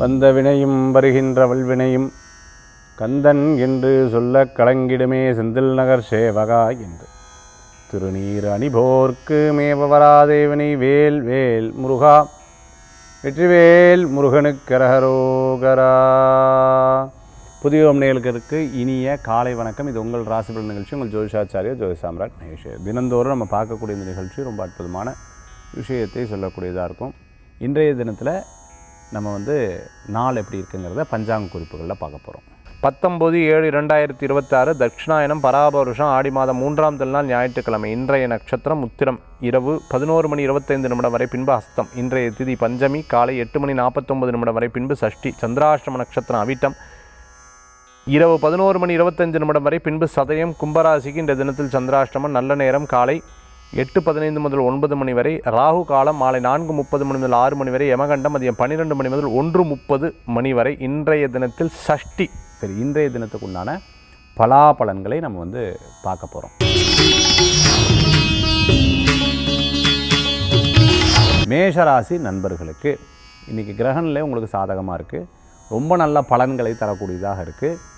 வந்த வினையும் வருகின்ற வல்வினையும் கந்தன் என்று சொல்ல கலங்கிடுமே செந்தில் நகர் சேவகா என்று திருநீர் அணிபோர்க்கு மேவராதேவனை வேல் வேல் முருகா வெற்றிவேல் முருகனுக்கரகரோகரா. புதிய நேயர்களுக்கு இனிய காலை வணக்கம். இது உங்கள் ராசிபலன் நிகழ்ச்சி. உங்கள் ஜோதிஷாச்சாரியர் ஜோதி சாம்ராட் மகேஷ். தினந்தோறும் நம்ம பார்க்கக்கூடிய இந்த நிகழ்ச்சி ரொம்ப அற்புதமான விஷயத்தை சொல்லக்கூடியதாக இருக்கும். இன்றைய தினத்தில் நம்ம நாள் எப்படி இருக்குங்கிறத பஞ்சாங்க குறிப்புகளில் பார்க்க போகிறோம். 19/7/2026 தட்சிணாயனம் பராபருஷம் ஆடி மாதம் 3ஆம் திருநாள் ஞாயிற்றுக்கிழமை. இன்றைய நட்சத்திரம் உத்திரம். இரவு 11:25 வரை பின்பு ஹஸ்தம். இன்றைய திதி பஞ்சமி. காலை 8:49 வரை பின்பு சஷ்டி. சந்திராஷ்டம நட்சத்திரம் அவிட்டம். இரவு 11:25 வரை பின்பு சதயம். கும்பராசிக்கு இந்த தினத்தில் சந்திராஷ்டமம். நல்ல நேரம் காலை 8:15 முதல் 9 மணி வரை. ராகு காலம் மாலை 4:30 மணி முதல் 6 மணி வரை. யமகண்டம் மதியம் 12 மணி முதல் 1:30 மணி வரை. இன்றைய தினத்தில் சஷ்டி. சரி, இன்றைய தினத்துக்கு உண்டான பலாபலன்களை நம்ம பார்க்க போகிறோம். மேஷராசி நண்பர்களுக்கு இன்றைக்கி கிரகநிலை உங்களுக்கு சாதகமாக இருக்குது. ரொம்ப நல்ல பலன்களை தரக்கூடியதாக இருக்குது.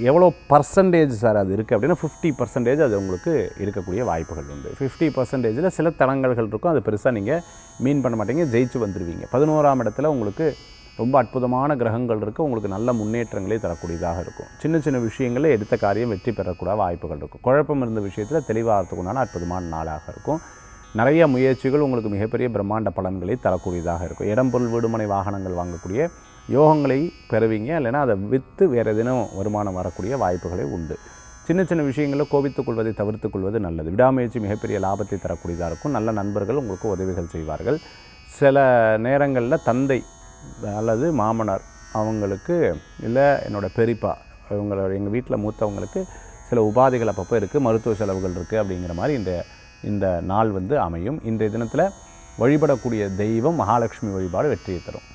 எவ்வளோ பர்சன்டேஜ் சார் அது இருக்குது அப்படின்னா 50% அது உங்களுக்கு இருக்கக்கூடிய வாய்ப்புகள் உண்டு. 50%ல் சில தடங்கல்கள் இருக்கும். அது பெருசாக நீங்கள் மீன் பண்ண மாட்டீங்க, ஜெயிச்சு வந்துடுவீங்க. 11ஆம் இடத்துல உங்களுக்கு ரொம்ப அற்புதமான கிரகங்கள் இருக்குது. உங்களுக்கு நல்ல முன்னேற்றங்களே தரக்கூடியதாக இருக்கும். சின்ன சின்ன விஷயங்களில் எடுத்த காரியம் வெற்றி பெறக்கூட வாய்ப்புகள் இருக்கும். குழப்பம் இருந்த விஷயத்தில் தெளிவாகிறதுக்குண்டான அற்புதமான நாளாக இருக்கும். நிறைய முயற்சிகள் உங்களுக்கு மிகப்பெரிய பிரம்மாண்ட பலன்களை தரக்கூடியதாக இருக்கும். இடம் பொருள் வீடுமனை வாகனங்கள் வாங்கக்கூடிய யோகங்களை பெறுவீங்க. இல்லைன்னா அதை விற்று வேறு எதுவும் வருமானம் வரக்கூடிய வாய்ப்புகளே உண்டு. சின்ன சின்ன விஷயங்களில் கோபித்துக் கொள்வதை தவிர்த்து கொள்வது நல்லது. விடாமுயற்சி மிகப்பெரிய லாபத்தை தரக்கூடியதாக இருக்கும். நல்ல நண்பர்கள் உங்களுக்கு உதவிகள் செய்வார்கள். சில நேரங்களில் தந்தை அல்லது மாமனார் அவங்களுக்கு, இல்லை என்னோடய பெரியப்பா எங்கள் வீட்டில் மூத்தவங்களுக்கு சில உபாதைகள் அப்பப்போ இருக்குது, மருத்துவ செலவுகள் இருக்குது அப்படிங்கிற மாதிரி இந்த நாள் அமையும். இன்றைய தினத்தில் வழிபடக்கூடிய தெய்வம் மகாலட்சுமி வழிபாடு வெற்றியை தரும்.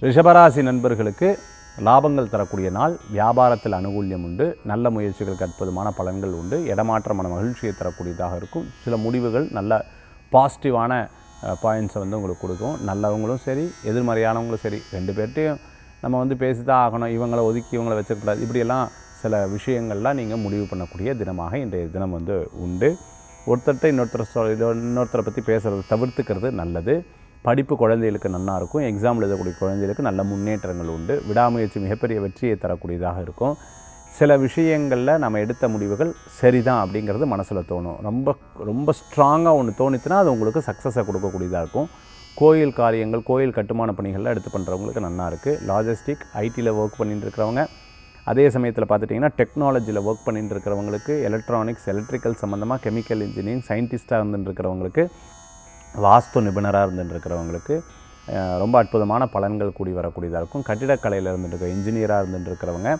ரிஷபராசி நண்பர்களுக்கு லாபங்கள் தரக்கூடிய நாள். வியாபாரத்தில் அனுகூல்யம் உண்டு. நல்ல முயற்சிகளுக்கு அற்புதமான பலன்கள் உண்டு. இடமாற்றமான மகிழ்ச்சியை தரக்கூடியதாக இருக்கும். சில முடிவுகள் நல்ல பாசிட்டிவான பாயிண்ட்ஸை உங்களுக்கு கொடுக்கும். நல்லவங்களும் சரி, எதிர்மறையானவங்களும் சரி, ரெண்டு பேர்ட்டையும் நம்ம பேசி தான் ஆகணும். இவங்களை ஒதுக்கி இவங்களை வச்சிருக்கூடாது. இப்படியெல்லாம் சில விஷயங்கள்லாம் நீங்கள் முடிவு பண்ணக்கூடிய தினமாக இன்றைய தினம் உண்டு. ஒருத்தர்கிட்ட இன்னொருத்தரை பற்றி பேசுகிறத தவிர்த்துக்கிறது நல்லது. படிப்பு குழந்தைகளுக்கு நல்லா இருக்கும். எக்ஸாம்பிள் எழுதக்கூடிய குழந்தைகளுக்கு நல்ல முன்னேற்றங்கள் உண்டு. விடாமுயற்சி மிகப்பெரிய வெற்றியை தரக்கூடியதாக இருக்கும். சில விஷயங்களில் நம்ம எடுத்த முடிவுகள் சரிதான் அப்படிங்கிறது மனசில் தோணும். ரொம்ப ரொம்ப ஸ்ட்ராங்காக ஒன்று தோணித்துனா அது உங்களுக்கு சக்ஸஸை கொடுக்கக்கூடியதாக இருக்கும். கோயில் காரியங்கள், கோயில் கட்டுமான பணிகளில் எடுத்து பண்ணுறவங்களுக்கு நல்லா இருக்குது. லாஜிஸ்டிக், ஐடியில் ஒர்க் பண்ணிட்டு இருக்கிறவங்க, அதே சமயத்தில் பார்த்துட்டிங்கன்னா டெக்னாலஜியில் ஒர்க் பண்ணிட்டு இருக்கிறவங்களுக்கு, எலக்ட்ரானிக்ஸ், எலக்ட்ரிக்கல் சம்மந்தமாக, கெமிக்கல் இன்ஜினியரிங், சயின்டிஸ்ட்டாக இருந்துருக்கிறவங்களுக்கு, வாஸ்து நிபுணராக இருந்துருக்கிறவங்களுக்கு ரொம்ப அற்புதமான பலன்கள் கூடி வரக்கூடியதாக இருக்கும். கட்டிடக்கலையில் இருந்துருக்கிற இன்ஜினியராக இருந்துருக்கிறவங்க,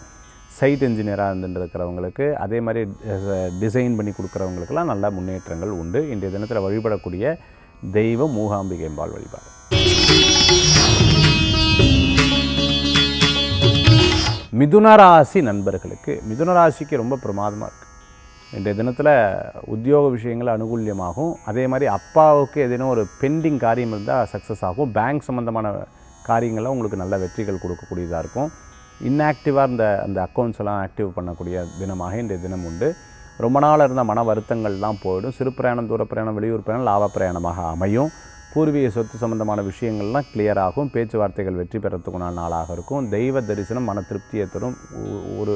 சைட் இன்ஜினியராக இருந்துருக்கிறவங்களுக்கு, அதே மாதிரி டிசைன் பண்ணி கொடுக்குறவங்களுக்கெல்லாம் நல்ல முன்னேற்றங்கள் உண்டு. இன்றைய தினத்தில் வழிபடக்கூடிய தெய்வம் மூகாம்பிகை அம்பாள் வழிபாடு. மிதுனராசி நண்பர்களுக்கு, மிதுனராசிக்கு ரொம்ப பிரமாதமாக இருக்குது. இன்றைய தினத்தில் உத்தியோக விஷயங்கள் அனுகூல்யமாகும். அதே மாதிரி அப்பாவுக்கு எதேனும் ஒரு பெண்டிங் காரியம் இருந்தால் சக்ஸஸ் ஆகும். பேங்க் சம்மந்தமான காரியங்களில் உங்களுக்கு நல்ல வெற்றிகள் கொடுக்கக்கூடியதாக இருக்கும். இன்ஆக்டிவாக இருந்த அந்த அக்கௌண்ட்ஸ் எல்லாம் ஆக்டிவ் பண்ணக்கூடிய தினமாக இன்றைய தினம் உண்டு. ரொம்ப நாள் இருந்த மன வருத்தங்கள்லாம் போயிடும். சிறு பிரயாணம், தூர பிரயாணம், வெளியூர் பிரயாணம் லாப பிரயாணமாக அமையும். பூர்வீக சொத்து சம்பந்தமான விஷயங்கள்லாம் கிளியர் ஆகும். பேச்சுவார்த்தைகள் வெற்றி பெறத்துக்குண்டான நாளாக இருக்கும். தெய்வ தரிசனம் மன திருப்தியை தரும். ஒரு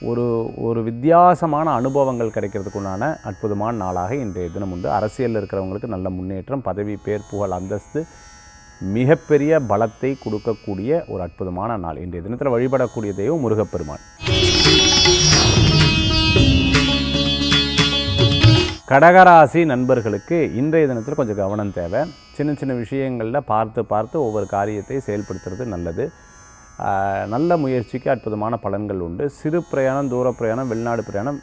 ஒரு ஒரு வித்தியாசமான அனுபவங்கள் கிடைக்கிறதுக்குண்டான அற்புதமான நாளாக இன்றைய தினம் உண்டு. அரசியலில் இருக்கிறவங்களுக்கு நல்ல முன்னேற்றம், பதவி, பேர், புகழ், அந்தஸ்து மிகப்பெரிய பலத்தை கொடுக்கக்கூடிய ஒரு அற்புதமான நாள். இன்றைய தினத்தில் வழிபடக்கூடிய தெய்வம் முருகப்பெருமான். கடகராசி நண்பர்களுக்கு இன்றைய தினத்தில் கொஞ்சம் கவனம் தேவை. சின்ன சின்ன விஷயங்களில் பார்த்து ஒவ்வொரு காரியத்தை செயல்படுத்துறது நல்லது. நல்ல முயற்சிக்கு அற்புதமான பலன்கள் உண்டு. சிறு பிரயாணம், தூர பிரயாணம், வெளிநாடு பிரயாணம்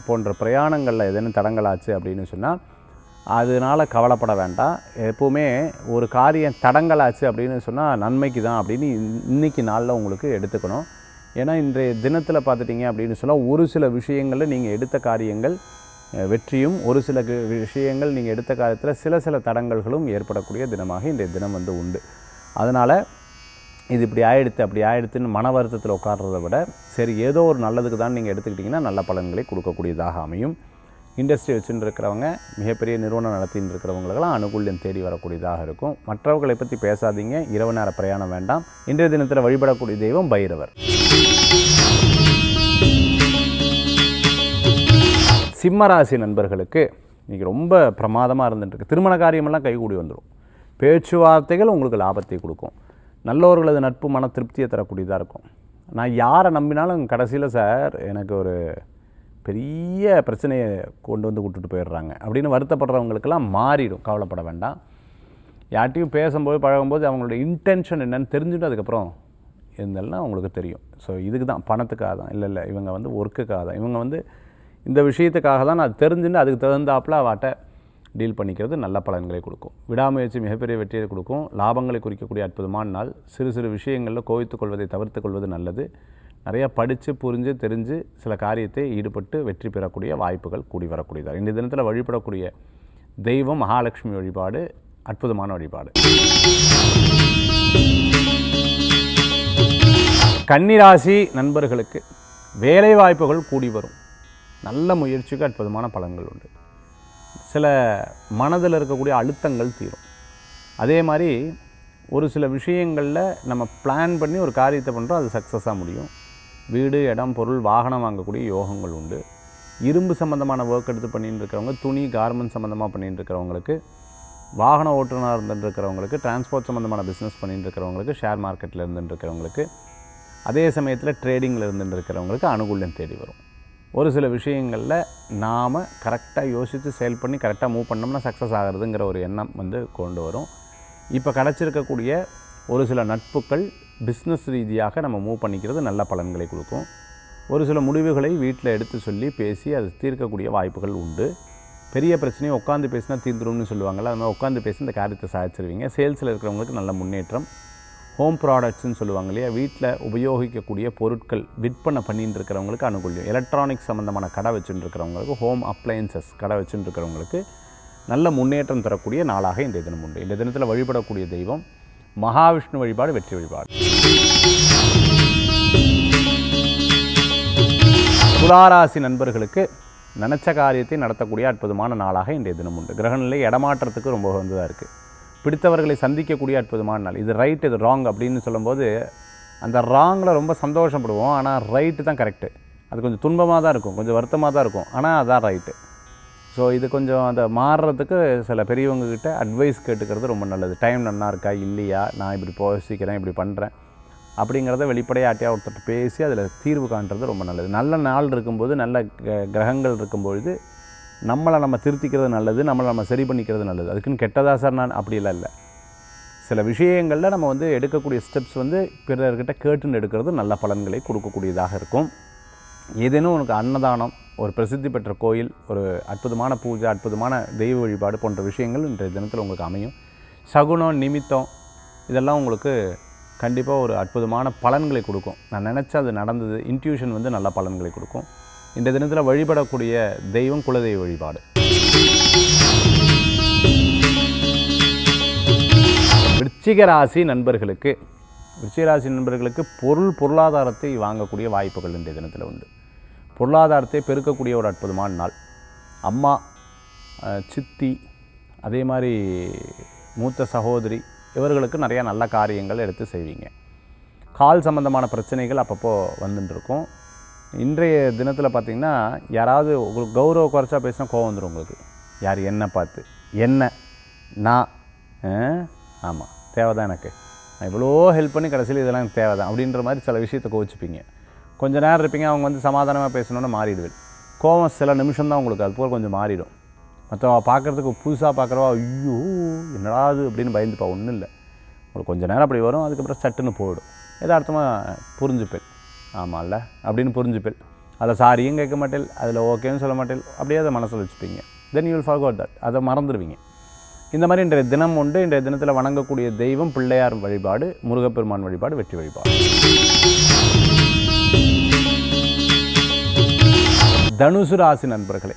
போன்ற பிரயாணங்களில் எதேனும் தடங்களாச்சு அப்படின்னு சொன்னால் அதனால் கவலைப்பட வேண்டாம். எப்போவுமே ஒரு காரியம் தடங்களாச்சு அப்படின்னு சொன்னால் நன்மைக்கு தான் அப்படின்னு இன்றைக்கி நாளில் உங்களுக்கு எடுத்துக்கணும். ஏன்னா இன்றைய தினத்தில் பார்த்துட்டிங்க அப்படின்னு சொன்னால் ஒரு சில விஷயங்களில் நீங்கள் எடுத்த காரியங்கள் வெற்றியும், ஒரு சில விஷயங்கள் நீங்கள் எடுத்த காலத்தில் சில தடங்கல்களும் ஏற்படக்கூடிய தினமாக இன்றைய தினம் வந்து உண்டு. அதனால் இது இப்படி ஆயிடுத்து அப்படி ஆயிடுத்துன்னு மன வருத்தத்தில் உட்கார்றதை விட சரி ஏதோ ஒரு நல்லதுக்கு தான் நீங்கள் எடுத்துக்கிட்டிங்கன்னா நல்ல பலன்களை கொடுக்கக்கூடியதாக அமையும். இண்டஸ்ட்ரி வச்சுட்டு இருக்கிறவங்க, மிகப்பெரிய நிறுவனம் நடத்தின்னு இருக்கிறவங்களுக்கெல்லாம் அனுகூல்யம் தேடி வரக்கூடியதாக இருக்கும். மற்றவர்களை பற்றி பேசாதீங்க, இரவு நேர பிரயாணம் வேண்டாம். இன்றைய தினத்தில் வழிபடக்கூடிய தெய்வம் பைரவர். சிம்மராசி நண்பர்களுக்கு இன்றைக்கி ரொம்ப பிரமாதமாக இருந்துட்டுருக்கு. திருமண காரியமெல்லாம் கைகூடி வந்துடும். பேச்சுவார்த்தைகள் உங்களுக்கு லாபத்தை கொடுக்கும். நல்லவர்களது நட்பு மன திருப்தியை தரக்கூடியதாக இருக்கும். நான் யாரை நம்பினாலும் கடைசியில் சார் எனக்கு ஒரு பெரிய பிரச்சனையை கொண்டு வந்து விட்டுட்டு போயிடுறாங்க அப்படின்னு வருத்தப்படுறவங்களுக்கெல்லாம் மாறிடும். கவலைப்பட வேண்டாம். யார்ட்டையும் பேசும்போது பழகும்போது அவங்களோட இன்டென்ஷன் என்னென்னு தெரிஞ்சுட்டு அதுக்கப்புறம் இருந்தாலும் அவங்களுக்கு தெரியும். ஸோ இதுக்கு தான், பணத்துக்காக தான், இல்லை இவங்க வந்து ஒர்க்குக்காக தான், இவங்க வந்து இந்த விஷயத்துக்காக தான் நான் தெரிஞ்சுட்டு அதுக்கு தகுந்தாப்பில் அவட்ட டீல் பண்ணிக்கிறது நல்ல பலன்களை கொடுக்கும். விடாமுயற்சி மிகப்பெரிய வெற்றியை கொடுக்கும். லாபங்களை குறிக்கக்கூடிய அற்புதமான நாள். சிறு விஷயங்களில் கோவித்துக் கொள்வதை தவிர்த்து கொள்வது நல்லது. நிறையா படித்து புரிஞ்சு தெரிஞ்சு சில காரியத்தை ஈடுபட்டு வெற்றி பெறக்கூடிய வாய்ப்புகள் கூடி வரக்கூடியதாக. இந்த தினத்தில் வழிபடக்கூடிய தெய்வம் மகாலட்சுமி வழிபாடு அற்புதமான வழிபாடு. கன்னிராசி நண்பர்களுக்கு வேலை வாய்ப்புகள் கூடி வரும். நல்ல முயற்சிக்கு அற்புதமான பலன்கள் உண்டு. சில மனதில் இருக்கக்கூடிய அழுத்தங்கள் தீரும். அதே மாதிரி ஒரு சில விஷயங்களில் நம்ம பிளான் பண்ணி ஒரு காரியத்தை பண்ணுறோம், அது சக்ஸஸாக முடியும். வீடு, இடம், பொருள், வாகனம் வாங்கக்கூடிய யோகங்கள் உண்டு. இரும்பு சம்மந்தமான ஒர்க் எடுத்து பண்ணிட்டு இருக்கிறவங்க, துணி, கார்மெண்ட் சம்மந்தமாக பண்ணிட்டு இருக்கிறவங்களுக்கு, வாகன ஓட்டுநராக இருந்துட்டு இருக்கிறவங்களுக்கு, டிரான்ஸ்போர்ட் சம்மந்தமான பிஸ்னஸ் பண்ணிட்டு இருக்கிறவங்களுக்கு, ஷேர் மார்க்கெட்டில் இருந்துட்டு இருக்கிறவங்களுக்கு, அதே சமயத்தில் ட்ரேடிங்கில் இருந்துட்டு இருக்கிறவங்களுக்கு அனுகூல்யம் தேடி வரும். ஒரு சில விஷயங்களில் நாம் கரெக்டாக யோசித்து செயல் பண்ணி கரெக்டாக மூவ் பண்ணோம்னா சக்ஸஸ் ஆகிறதுங்கிற ஒரு எண்ணம் வந்து கொண்டு வரும். இப்போ கிடச்சிருக்கக்கூடிய ஒரு சில நட்புகள் பிஸ்னஸ் ரீதியாக நம்ம மூவ் பண்ணிக்கிறது நல்ல பலன்களை கொடுக்கும். ஒரு சில முடிவுகளை வீட்டில் எடுத்து சொல்லி பேசி அது தீர்க்கக்கூடிய வாய்ப்புகள் உண்டு. பெரிய பிரச்சனையை உட்காந்து பேசினா தீர்ந்துரும்னு சொல்லுவாங்கள்ல, அது மாதிரி உட்காந்து பேசி இந்த காரியத்தை சாதிச்சிருவீங்க. சேல்ஸில் இருக்கிறவங்களுக்கு நல்ல முன்னேற்றம். ஹோம் ப்ராடக்ட்ஸ்ன்னு சொல்லுவாங்க இல்லையா, வீட்டில் உபயோகிக்கக்கூடிய பொருட்கள் விற்பனை பண்ணிட்டு இருக்கிறவங்களுக்கு அனுகூல்யம். எலக்ட்ரானிக்ஸ் சம்மந்தமான கடை வச்சுட்டு இருக்கிறவங்களுக்கு, ஹோம் அப்ளையன்சஸ் கடை வச்சுட்டு இருக்கிறவங்களுக்கு நல்ல முன்னேற்றம் தரக்கூடிய நாளாக இன்றைய தினம் உண்டு. இந்த தினத்தில் வழிபடக்கூடிய தெய்வம் மகாவிஷ்ணு வழிபாடு வெற்றி வழிபாடு. துளாராசி நண்பர்களுக்கு நினச்ச காரியத்தை நடத்தக்கூடிய அற்புதமான நாளாக இன்றைய தினம் உண்டு. கிரகநிலை இடமாற்றத்துக்கு ரொம்ப வந்ததாக இருக்குது. பிடித்தவர்களை சந்திக்கக்கூடிய அற்புதமான நாள். இது ரைட், இது ராங் அப்படின்னு சொல்லும்போது அந்த ராங்கில் ரொம்ப சந்தோஷப்படுவோம். ஆனால் ரைட்டு தான் கரெக்டு. அது கொஞ்சம் துன்பமாக தான் இருக்கும், கொஞ்சம் வருத்தமாக தான் இருக்கும், ஆனால் அதான் ரைட்டு. ஸோ இது கொஞ்சம் அந்த மாறுறதுக்கு சில பெரியவங்கக்கிட்ட அட்வைஸ் கேட்டுக்கிறது ரொம்ப நல்லது. டைம் நல்லா இருக்கா இல்லையா, நான் இப்படி யோசிக்கிறேன், இப்படி பண்ணுறேன் அப்படிங்கிறத வெளிப்படையாக ஆட்டியாக ஒருத்தர் பேசி அதில் தீர்வு காண்றது ரொம்ப நல்லது. நல்ல நாள் இருக்கும்போது, நல்ல கிரகங்கள் இருக்கும்பொழுது நம்மளை நம்ம திருத்திக்கிறது நல்லது, நம்மளை நம்ம சரி பண்ணிக்கிறது நல்லது. அதுக்குன்னு கெட்டதா சார் நான் அப்படிலாம் இல்லை. சில விஷயங்களில் நம்ம வந்து எடுக்கக்கூடிய ஸ்டெப்ஸ் வந்து பிறர்கிட்ட கேட்டுன்னு எடுக்கிறது நல்ல பலன்களை கொடுக்கக்கூடியதாக இருக்கும். ஏதேனும் உனக்கு அன்னதானம், ஒரு பிரசித்தி பெற்ற கோயில், ஒரு அற்புதமான பூஜை, அற்புதமான தெய்வ வழிபாடு போன்ற விஷயங்கள் இன்றைய தினத்தில் உங்களுக்கு அமையும். சகுனம், நிமித்தம் இதெல்லாம் உங்களுக்கு கண்டிப்பாக ஒரு அற்புதமான பலன்களை கொடுக்கும். நான் நினச்சா அது நடந்தது, இன்ட்யூஷன் வந்து நல்ல பலன்களை கொடுக்கும். இந்த தினத்தில் வழிபடக்கூடிய தெய்வம் குலதெய்வ வழிபாடு. விருச்சிக ராசி நண்பர்களுக்கு பொருளாதாரத்தை வாங்கக்கூடிய வாய்ப்புகள் இன்றைய தினத்தில் உண்டு. பொருளாதாரத்தை பெருக்கக்கூடிய ஒரு அற்புதமான நாள். அம்மா, சித்தி, அதே மாதிரி மூத்த சகோதரி இவர்களுக்கு நிறையா நல்ல காரியங்கள் எடுத்து செய்வீங்க. கால் சம்பந்தமான பிரச்சனைகள் அப்பப்போ வந்துட்டுருக்கும். இன்றைய தினத்தில் பார்த்திங்கன்னா யாராவது உங்களுக்கு கௌரவ குறைச்சா பேசினா கோவம் வந்துடும் உங்களுக்கு. யார் என்னை பார்த்து, என்ன நான் ஆமாம் தேவைதான், எனக்கு நான் இவ்வளோ ஹெல்ப் பண்ணி கடைசியில் இதெல்லாம் எனக்கு தேவைதான் அப்படின்ற மாதிரி சில விஷயத்தை கோவிச்சுப்பீங்க. கொஞ்சம் நேரம் இருப்பீங்க, அவங்க வந்து சமாதானமாக பேசணுன்னு மாறிடுவேன். கோவம் சில நிமிஷம்தான் உங்களுக்கு, அது போல் கொஞ்சம் மாறிடும். மற்றவங்க பார்க்குறதுக்கு புதுசாக பார்க்குறவா ஐயோ என்னடாது அப்படின்னு பயந்துப்பா. ஒன்றும் இல்லை, உங்களுக்கு கொஞ்சம் நேரம் அப்படி வரும், அதுக்கப்புறம் சட்டுன்னு போயிடும். எதார்த்தமாக புரிஞ்சுப்பேன், ஆமாம் இல்லை அப்படின்னு புரிஞ்சுப்பேன். அதில் சாரியும் கேட்க மாட்டேன், அதில் ஓகேன்னு சொல்ல மாட்டேன், அப்படியே அதை மனசில் வச்சுப்பீங்க. Then you will forget that, அதை மறந்துடுவீங்க. இந்த மாதிரி இன்றைய தினம் உண்டு. இன்றைய தினத்தில் வணங்கக்கூடிய தெய்வம் பிள்ளையார் வழிபாடு, முருகப்பெருமான் வழிபாடு, வெற்றி வழிபாடு. தனுசு ராசி நண்பர்களே,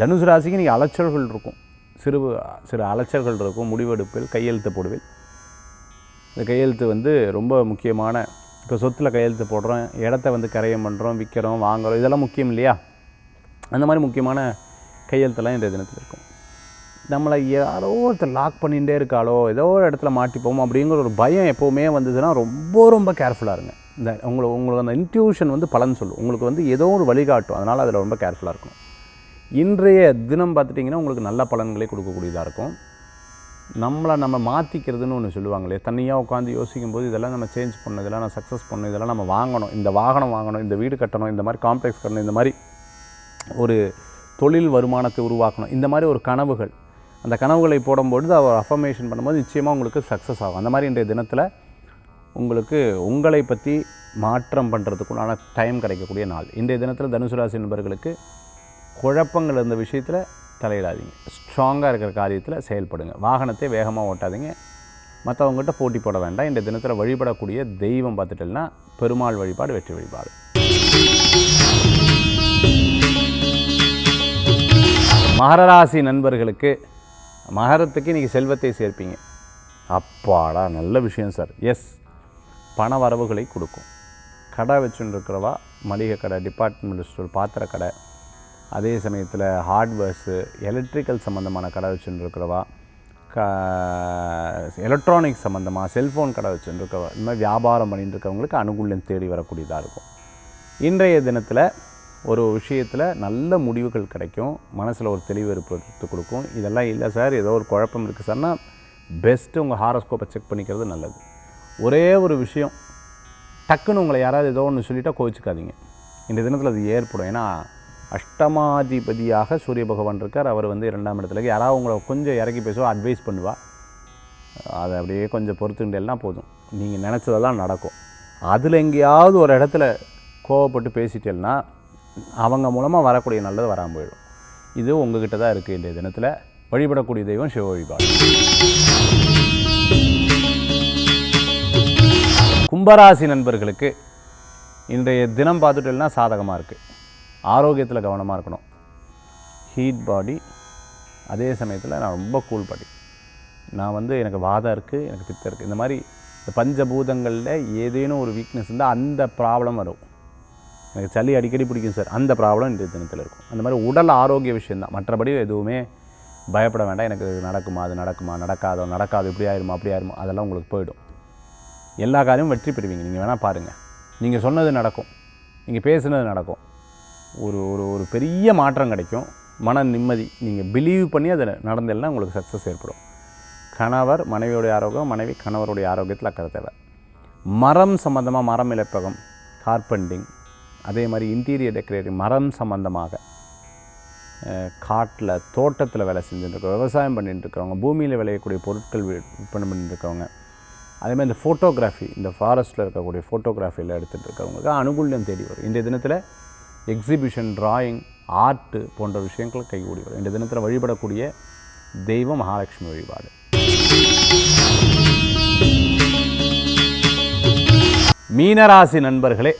தனுசு ராசிக்கு நீங்கள் அலைச்சல்கள் இருக்கும், சிறு அலைச்சல்கள் இருக்கும். முடிவெடுப்பில் கையெழுத்து போடுவேன். இந்த கையெழுத்து ரொம்ப முக்கியமான, இப்போ சொத்தில் கையெழுத்து போடுறோம், இடத்த கரையம் பண்ணுறோம், விற்கிறோம், வாங்குகிறோம், இதெல்லாம் முக்கியம் இல்லையா? அந்த மாதிரி முக்கியமான கையெழுத்தெல்லாம் இன்றைய தினத்தில் இருக்கும். நம்மளை யாரோ ஒருத்தர் லாக் பண்ணிகிட்டே இருக்காளோ, ஏதோ ஒரு இடத்துல மாட்டிப்போமோ அப்படிங்கிற ஒரு பயம் எப்போவுமே வந்ததுன்னா ரொம்ப கேர்ஃபுல்லாக இருங்க. இந்த உங்களுக்கு அந்த இன்ட்யூஷன் பலன் சொல்லும், உங்களுக்கு ஏதோ ஒரு வழிகாட்டும். அதனால் அதில் ரொம்ப கேர்ஃபுல்லாக இருக்கணும். இன்றைய தினம் பார்த்துட்டிங்கன்னா உங்களுக்கு நல்ல பலன்களை கொடுக்கக்கூடியதாக இருக்கும். நம்ம மாற்றிக்கிறதுன்னு ஒன்று சொல்லுவாங்களே, தனியாக உட்காந்து யோசிக்கும்போது இதெல்லாம் நம்ம சேஞ்ச் பண்ணணும், இதெல்லாம் நான் சக்ஸஸ் பண்ணணும், இதெல்லாம் நம்ம வாங்கணும், இந்த வாகனம் வாங்கணும், இந்த வீடு கட்டணும், இந்த மாதிரி காம்ப்ளெக்ஸ் கட்டணும், இந்த மாதிரி ஒரு தொழில் வருமானத்தை உருவாக்கணும், இந்த மாதிரி ஒரு கனவுகள், அந்த கனவுகளை போடும்பொழுது அவர் அஃபர்மேஷன் பண்ணும்போது நிச்சயமாக உங்களுக்கு சக்ஸஸ் ஆகும். அந்த மாதிரி இன்றைய தினத்தில் உங்களுக்கு உங்களை பற்றி மாற்றம் பண்ணுறதுக்குள்ளான டைம் கிடைக்கக்கூடிய நாள். இன்றைய தினத்தில் தனுசு ராசி நண்பர்களுக்கு குழப்பங்கள் இருந்த விஷயத்தில் தலையிடாதீங்க, ஸ்ட்ராங்காக இருக்கிற காரியத்தில் செயல்படுங்க. வாகனத்தை வேகமாக ஓட்டாதீங்க, மற்றவங்ககிட்ட போட்டி போட வேண்டாம். இன்றைய தினத்தில் வழிபடக்கூடிய தெய்வம் பார்த்துட்டேன்னா பெருமாள் வழிபாடு, வெற்றி வழிபாடு. மகர ராசி நண்பர்களுக்கு மகரத்துக்கு இன்றைக்கி செல்வத்தை சேர்ப்பீங்க. அப்பாடா, நல்ல விஷயம் சார். எஸ், பண வரவுகளை கொடுக்கும். கடை வச்சுன்னு இருக்கிறவா, மளிகை கடை, டிபார்ட்மெண்ட் ஸ்டோர், பாத்திர கடை, அதே சமயத்தில் ஹார்ட்வேர்ஸு, எலக்ட்ரிக்கல் சம்மந்தமான கடை வச்சுன்னு இருக்கிறவா, எலக்ட்ரானிக்ஸ் சம்மந்தமாக செல்ஃபோன் கடை வச்சுன்னு இருக்கிறவா, இந்த மாதிரி வியாபாரம் பண்ணிட்டு இருக்கிறவங்களுக்கு அனுகூலம் தேடி வரக்கூடியதாக இருக்கும். இன்றைய தினத்தில் ஒரு விஷயத்தில் நல்ல முடிவுகள் கிடைக்கும், மனசில் ஒரு தெளிவு ஏற்படுத்தி கொடுக்கும். இதெல்லாம் இல்லை சார், ஏதோ ஒரு குழப்பம் இருக்குது சார்னா பெஸ்ட்டு உங்கள் ஹாரோஸ்கோப்பை செக் பண்ணிக்கிறது நல்லது. ஒரே ஒரு விஷயம், டக்குன்னு உங்களை யாராவது ஏதோ ஒன்று சொல்லிவிட்டால் கோவிச்சுக்காதீங்க. இந்த தினத்தில் அது ஏற்படும். ஏன்னா அஷ்டமாதிபதியாக சூரிய பகவான் இருக்கார். அவர் 2ஆம் இடத்துல யாராவது உங்களை கொஞ்சம் இறக்கி பேசுவா, அட்வைஸ் பண்ணுவா, அதை அப்படியே கொஞ்சம் பொறுத்துக்கிட்டேன்னா போதும், நீங்கள் நினச்சதெல்லாம் நடக்கும். அதில் எங்கேயாவது ஒரு இடத்துல கோவப்பட்டு பேசிட்டேன்னா அவங்க மூலமாக வரக்கூடிய நல்லது வராமல் போயிடும். இது உங்ககிட்ட தான் இருக்குது. இன்றைய தினத்தில் வழிபடக்கூடிய தெய்வம் சிவ வழிபாடு. கும்பராசி நண்பர்களுக்கு இன்றைய தினம் பார்த்துட்டேன்னா சாதகமாக இருக்குது. ஆரோக்கியத்தில் கவனமாக இருக்கணும். ஹீட் பாடி, அதே சமயத்தில் நான் ரொம்ப கூல் பாடி. நான் எனக்கு வாதம் இருக்குது, எனக்கு பித்தம் இருக்குது, இந்த மாதிரி இந்த பஞ்சபூதங்களில் ஏதேனும் ஒரு வீக்னஸ் இருந்தால் அந்த ப்ராப்ளம் வரும். எனக்கு சளி அடிக்கடி பிடிக்கும் சார், அந்த ப்ராப்ளம் இன்றைய தினத்தில் இருக்கும். அந்த மாதிரி உடல் ஆரோக்கிய விஷயந்தான், மற்றபடி எதுவுமே பயப்பட வேண்டாம். எனக்கு நடக்குமா, அது நடக்காது, இப்படி ஆயிருமா, அப்படி ஆயிருமா, அதெல்லாம் உங்களுக்கு போயிடும். எல்லா காரியமும் வெற்றி பெறுவீங்க. நீங்கள் வேணால் பாருங்கள், நீங்கள் சொன்னது நடக்கும், நீங்கள் பேசுனது நடக்கும். ஒரு ஒரு ஒரு பெரிய மாற்றம் கிடைக்கும், மன நிம்மதி. நீங்கள் பிலீவ் பண்ணி அதை நடந்தெல்லாம் உங்களுக்கு சக்ஸஸ் ஏற்படும். கணவர் மனைவியோடைய ஆரோக்கியம், மனைவி கணவருடைய ஆரோக்கியத்தில் அக்கறை தேவை. மரம் சம்மந்தமாக, மரம் இலப்பகம், கார்பெண்டிங், அதே மாதிரி இன்டீரியர் டெக்கரேட்டிங், மரம் சம்மந்தமாக காட்டில் தோட்டத்தில் வேலை செஞ்சுட்டுருக்கோம், விவசாயம் பண்ணிட்டு இருக்கிறவங்க, பூமியில் விளையக்கூடிய பொருட்கள் விற்பனை பண்ணிட்டு இருக்கவங்க, அதேமாதிரி இந்த ஃபோட்டோகிராஃபி, இந்த ஃபாரஸ்ட்டில் இருக்கக்கூடிய ஃபோட்டோகிராஃபியில் எடுத்துகிட்டு இருக்கிறவங்களுக்கு அனுகூல்யம் தேடி வரும். இன்றைய தினத்தில் எக்ஸிபிஷன், டிராயிங், ஆர்ட்டு போன்ற விஷயங்கள் கைகூடி வரும். இன்றைய தினத்தில் வழிபடக்கூடிய தெய்வம் மகாலட்சுமி வழிபாடு. மீனராசி நண்பர்களே,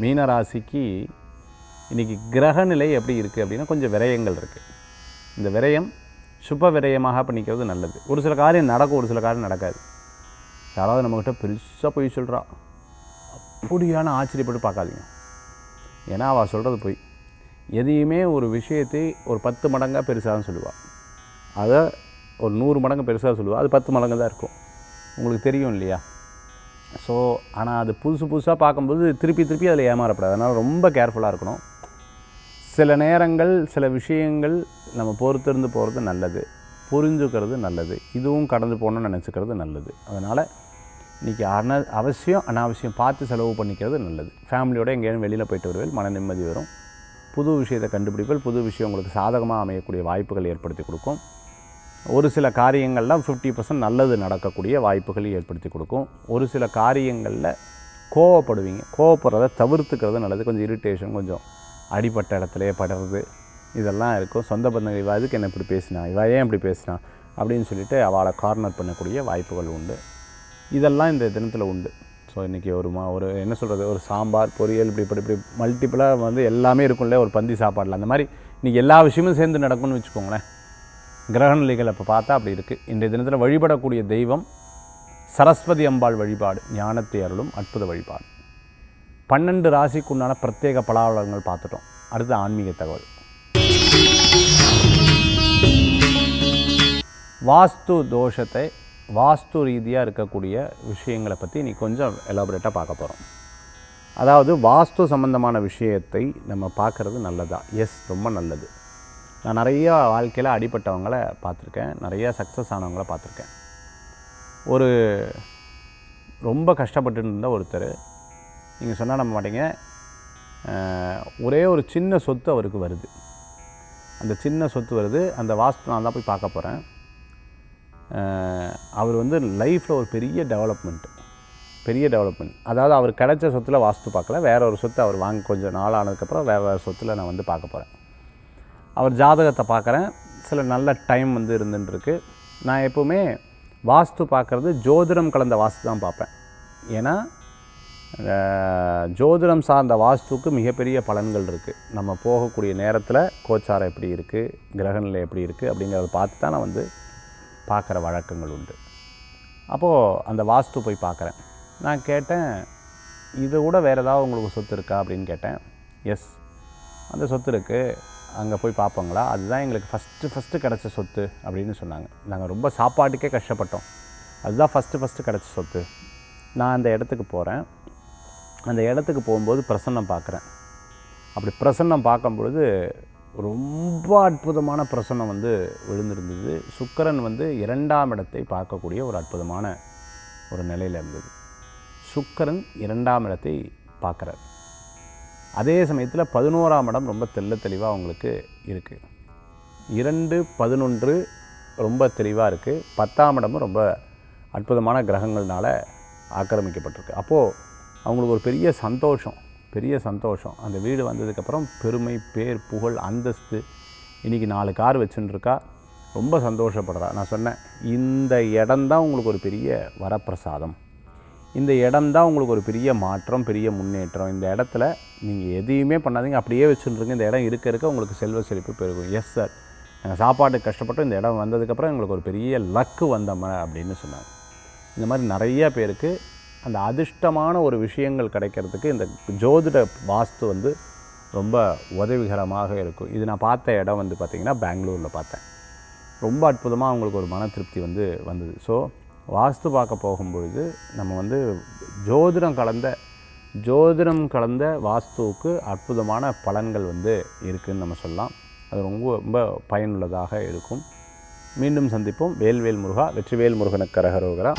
மீனராசிக்கு இன்றைக்கி கிரகநிலை எப்படி இருக்குது அப்படின்னா கொஞ்சம் விரயங்கள் இருக்குது. இந்த விரயம் சுப விரயமாக பண்ணிக்கிறது நல்லது. ஒரு சில காரியம் நடக்கும், ஒரு சில காரியம் நடக்காது. யாராவது நம்மக்கிட்ட பெருசாக பொய் சொல்கிறா, அப்படியான ஆச்சரியப்பட்டு பார்க்காதீங்க. ஏன்னா அவள் சொல்கிறது பொய். எதையுமே ஒரு விஷயத்தை ஒரு 10 மடங்காக பெருசாக சொல்லுவாள், அதை ஒரு 100 மடங்கு பெருசாக சொல்லுவாள், அது 10 மடங்கு தான் இருக்கும். உங்களுக்கு தெரியும் இல்லையா? ஸோ ஆனால் அது புதுசாக பார்க்கும்போது திருப்பி அதில் ஏமாறப்படாது. அதனால் ரொம்ப கேர்ஃபுல்லாக இருக்கணும். சில நேரங்கள் சில விஷயங்கள் நம்ம பொறுத்திருந்து போகிறது நல்லது, புரிஞ்சுக்கிறது நல்லது, இதுவும் கடந்து போகணும்னு நினச்சிக்கிறது நல்லது. அதனால் இன்றைக்கி அவசியம் அனாவசியம் பார்த்து செலவு பண்ணிக்கிறது நல்லது. ஃபேமிலியோடு எங்கேயும் வெளியில் போயிட்டு வருவேன், மன நிம்மதி வரும். புது விஷயத்தை கண்டுபிடிப்பல், புது விஷயம் உங்களுக்கு சாதகமாக அமையக்கூடிய வாய்ப்புகள் ஏற்படுத்தி கொடுக்கும். ஒரு சில காரியங்கள்லாம் 50% நல்லது நடக்கக்கூடிய வாய்ப்புகள் ஏற்படுத்தி கொடுக்கும். ஒரு சில காரியங்களில் கோவப்படுவீங்க, கோவப்படுறத தவிர்த்துக்கிறது நல்லது. கொஞ்சம் இரிட்டேஷன், கொஞ்சம் அடிப்பட்ட இடத்துலையே படுறது, இதெல்லாம் இருக்கும். சொந்த பந்தங்கள் இவா இதுக்கு என்ன இப்படி பேசினா, இவா ஏன் இப்படி பேசினா அப்படின்னு சொல்லிட்டு அவளை கார்னர் பண்ணக்கூடிய வாய்ப்புகள் உண்டு. இதெல்லாம் இந்த தினத்தில் உண்டு. ஸோ இன்றைக்கி ஒரு என்ன சொல்கிறது, ஒரு சாம்பார், பொரியல், இப்படி மல்டிப்புளாக எல்லாமே இருக்கும்ல ஒரு பந்தி சாப்பாடில். அந்த மாதிரி இன்றைக்கி எல்லா விஷயமும் சேர்ந்து நடக்கும்னு வச்சுக்கோங்களேன். கிரக நிலைகள் அப்போ பார்த்தா அப்படி இருக்குது. இன்றைய தினத்தில் வழிபடக்கூடிய தெய்வம் சரஸ்வதி அம்பாள் வழிபாடு, ஞானத்தை அருளும் அற்புத வழிபாடு. 12 ராசிக்குண்டான பிரத்யேக பலாபலங்கள் பார்த்துட்டோம். அடுத்து ஆன்மீக தகவல். வாஸ்து தோஷத்தை, வாஸ்து ரீதியாக இருக்கக்கூடிய விஷயங்களை பற்றி நீ கொஞ்சம் எலாபரேட்டாக பார்க்க போகிறோம். அதாவது வாஸ்து சம்பந்தமான விஷயத்தை நம்ம பார்க்குறது நல்லதா? எஸ், ரொம்ப நல்லது. நான் நிறையா வாழ்க்கையில் அடிப்பட்டவங்களை பார்த்துருக்கேன், நிறையா சக்ஸஸ் ஆனவங்களை பார்த்துருக்கேன். ஒரு ரொம்ப கஷ்டப்பட்டு இருந்த ஒருத்தர், நீங்கள் சொன்னால் நம்ப மாட்டீங்க, ஒரே ஒரு சின்ன சொத்து அவருக்கு வருது. அந்த சின்ன சொத்து வருது, அந்த வாஸ்து நான் தான் போய் பார்க்க போகிறேன். அவர் வந்து லைஃப்பில் ஒரு பெரிய டெவலப்மெண்ட். அதாவது அவர் கிடைச்ச சொத்தில் வாஸ்து பார்க்கல, வேற ஒரு சொத்து அவர் வாங்கி கொஞ்சம் நாள் ஆனதுக்கப்புறம் வேறு சொத்தில் நான் வந்து பார்க்க போகிறேன். அவர் ஜாதகத்தை பார்க்குறேன். சில நல்ல டைம் வந்து இருந்துட்டுருக்கு. நான் எப்போவுமே வாஸ்து பார்க்குறது ஜோதிடம் கலந்த வாஸ்து தான் பார்ப்பேன். ஏன்னா ஜோதிடம் சார்ந்த வாஸ்துக்கு மிகப்பெரிய பலன்கள் இருக்குது. நம்ம போகக்கூடிய நேரத்தில் கோச்சாரம் எப்படி இருக்குது, கிரகநிலை எப்படி இருக்குது அப்படிங்கிறத பார்த்து தான் நான் வந்து பார்க்குற வழக்கங்கள் உண்டு. அப்போது அந்த வாஸ்து போய் பார்க்குறேன். நான் கேட்டேன், இதை விட வேறு ஏதாவது உங்களுக்கு சொத்து இருக்கா அப்படின்னு கேட்டேன். எஸ், அந்த சொத்து இருக்குது, அங்கே போய் பார்ப்போங்களா, அதுதான் எங்களுக்கு ஃபஸ்ட்டு கிடச்ச சொத்து அப்படின்னு சொன்னாங்க. நாங்கள் ரொம்ப சாப்பாட்டுக்கே கஷ்டப்பட்டோம், அதுதான் ஃபஸ்ட்டு கிடச்ச சொத்து. நான் அந்த இடத்துக்கு போகிறேன். அந்த இடத்துக்கு போகும்போது பிரசன்னம் பார்க்குறேன். அப்படி பிரசன்னம் பார்க்கும்பொழுது ரொம்ப அற்புதமான பிரசன்னம் வந்து விழுந்திருந்தது. சுக்கிரன் வந்து 2ஆம் இடத்தை பார்க்கக்கூடிய ஒரு அற்புதமான ஒரு நிலையில் இருந்தது. சுக்கிரன் 2ஆம் இடத்தை பார்க்குறார். அதே சமயத்தில் 11ஆம் இடம் ரொம்ப தெளிவாக அவங்களுக்கு இருக்குது. 2, 11 ரொம்ப தெளிவாக இருக்குது. 10ஆம் இடமும் ரொம்ப அற்புதமான கிரகங்கள்னால் ஆக்கிரமிக்கப்பட்டிருக்கு. அப்போது அவங்களுக்கு ஒரு பெரிய சந்தோஷம். அந்த வீடு வந்ததுக்கப்புறம் பெருமை, பேர், புகழ், அந்தஸ்து. இன்றைக்கி 4 கார் வச்சுட்டுருக்கா, ரொம்ப சந்தோஷப்படுறா. நான் சொன்னேன், இந்த இடம்தான் உங்களுக்கு ஒரு பெரிய வரப்பிரசாதம், இந்த இடம்தான் உங்களுக்கு ஒரு பெரிய மாற்றம், பெரிய முன்னேற்றம். இந்த இடத்துல நீங்கள் எதையுமே பண்ணாதீங்க, அப்படியே வச்சுட்டுருங்க. இந்த இடம் இருக்க உங்களுக்கு செல்வ செழிப்பு பெருகும். எஸ் சார், நாங்கள் சாப்பாட்டுக்கு கஷ்டப்பட்டோம், இந்த இடம் வந்ததுக்கப்புறம் எங்களுக்கு ஒரு பெரிய லக்கு வந்தோம் அப்படின்னு சொன்னாங்க. இந்த மாதிரி நிறைய பேருக்கு அந்த அதிர்ஷ்டமான ஒரு விஷயங்கள் கிடைக்கிறதுக்கு இந்த ஜோதிட வாஸ்து வந்து ரொம்ப உதவிகரமாக இருக்கும். இது நான் பார்த்த இடம் வந்து பார்த்திங்கன்னா பெங்களூரில் பார்த்தேன். ரொம்ப அற்புதமாக அவங்களுக்கு ஒரு மன திருப்தி வந்து வந்தது. ஸோ வாஸ்து பார்க்க போகும்பொழுது நம்ம வந்து ஜோதிடம் கலந்த வாஸ்துவுக்கு அற்புதமான பலன்கள் வந்து இருக்குதுன்னு நம்ம சொல்லலாம். அது ரொம்ப பயனுள்ளதாக இருக்கும். மீண்டும் சந்திப்போம். வேல்வேல் முருகா, வெற்றிவேல் முருகனுக்கு கரகரோகரா.